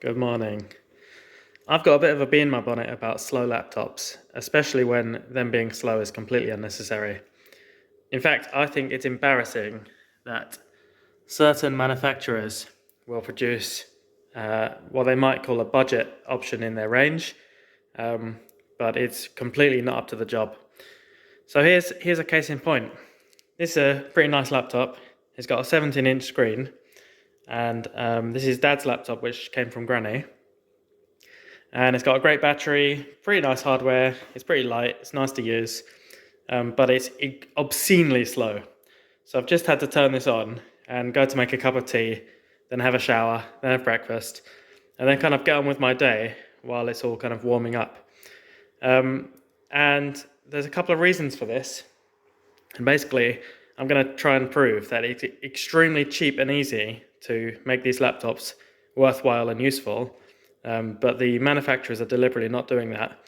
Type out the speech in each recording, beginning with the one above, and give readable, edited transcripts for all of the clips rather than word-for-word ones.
Good morning. I've got a bit of a bee in my bonnet about slow laptops, especially when them being slow is completely unnecessary. In fact, I think it's embarrassing that certain manufacturers will produce what they might call a budget option in their range, but it's completely not up to the job. So here's a case in point. This is a pretty nice laptop. It's got a 17-inch screen, and this is Dad's laptop, which came from Granny. And it's got a great battery, pretty nice hardware, it's pretty light, it's nice to use, but it's obscenely slow. So I've just had to turn this on and go to make a cup of tea, then have a shower, then have breakfast, and then kind of get on with my day while it's all kind of warming up. And there's a couple of reasons for this. And basically, I'm going to try and prove that it's extremely cheap and easy to make these laptops worthwhile and useful. But the manufacturers are deliberately not doing that.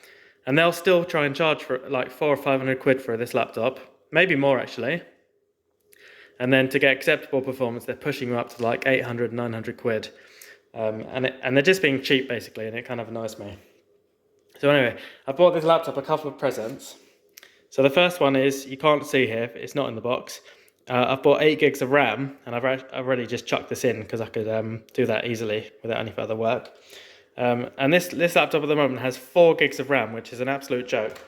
And they'll still try and charge for like 400 or 500 quid for this laptop, maybe more actually. And then to get acceptable performance, they're pushing you up to like 800, 900 quid. And they're just being cheap basically, and it kind of annoys me. So anyway, I bought this laptop a couple of presents. So the first one is, you can't see here, it's not in the box. I've bought 8 gigs of RAM, and I've already just chucked this in because I could do that easily without any further work. And this laptop at the moment has 4 gigs of RAM, which is an absolute joke.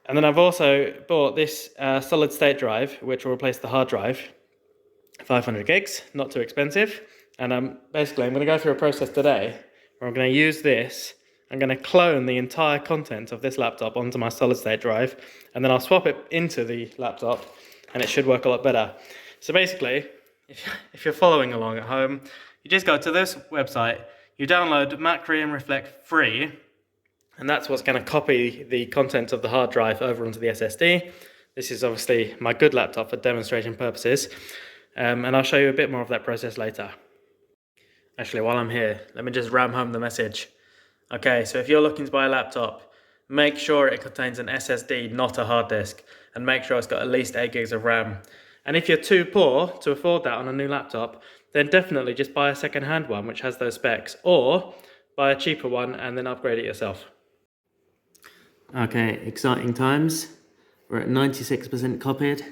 And then I've also bought this solid state drive, which will replace the hard drive. 500 gigs, not too expensive. And basically I'm going to go through a process today where I'm going to use this. I'm going to clone the entire content of this laptop onto my solid state drive, and then I'll swap it into the laptop, and it should work a lot better. So basically, if you're following along at home, you just go to this website, you download Macrium Reflect free, and that's what's going to copy the content of the hard drive over onto the SSD. This is obviously my good laptop for demonstration purposes, and I'll show you a bit more of that process later. Actually, while I'm here, let me just ram home the message. Okay, so if you're looking to buy a laptop, make sure it contains an SSD, not a hard disk, and make sure it's got at least 8 gigs of RAM. And if you're too poor to afford that on a new laptop, then definitely just buy a second-hand one which has those specs, or buy a cheaper one and then upgrade it yourself. Okay, exciting times. We're at 96% copied,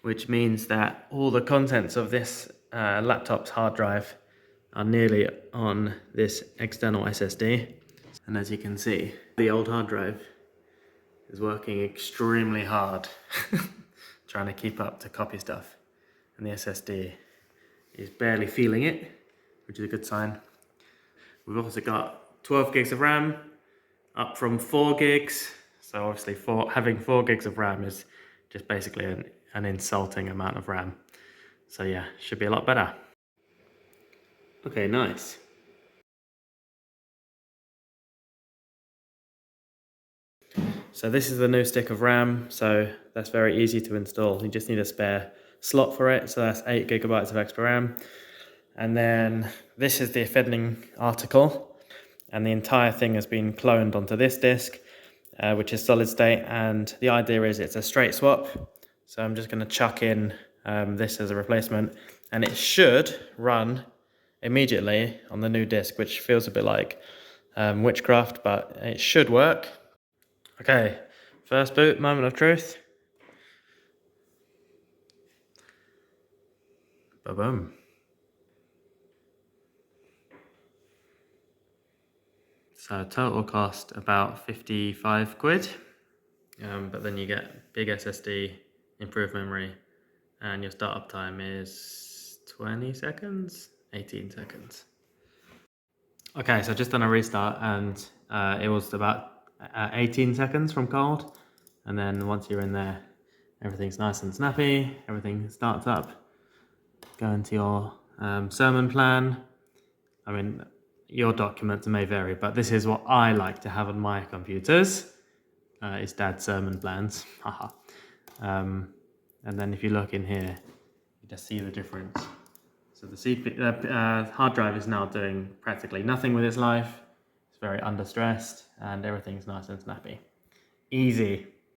which means that all the contents of this laptop's hard drive are nearly on this external SSD. And as you can see, the old hard drive is working extremely hard trying to keep up to copy stuff. And the SSD is barely feeling it, which is a good sign. We've also got 12 gigs of RAM, up from 4 gigs. So obviously having 4 gigs of RAM is just basically an insulting amount of RAM. So yeah, should be a lot better. Okay, nice. So this is the new stick of RAM, so that's very easy to install. You just need a spare slot for it, so that's 8 gigabytes of extra RAM. And then this is the offending article, and the entire thing has been cloned onto this disk, which is solid state, and the idea is it's a straight swap. So I'm just going to chuck in this as a replacement, and it should run immediately on the new disk, which feels a bit like witchcraft, but it should work. Okay, first boot, moment of truth. Ba-boom. So total cost about 55 quid, but then you get big SSD, improved memory, and your startup time is 20 seconds, 18 seconds. Okay, so just done a restart, and it was about 18 seconds from cold, and then once you're in there, everything's nice and snappy, everything starts up. Go into your sermon plan. I mean, your documents may vary, but this is what I like to have on my computers. It's Dad's sermon plans. And then if you look in here, you just see the difference. So the hard drive is now doing practically nothing with its life. It's very under stressed, and everything's nice and snappy. Easy.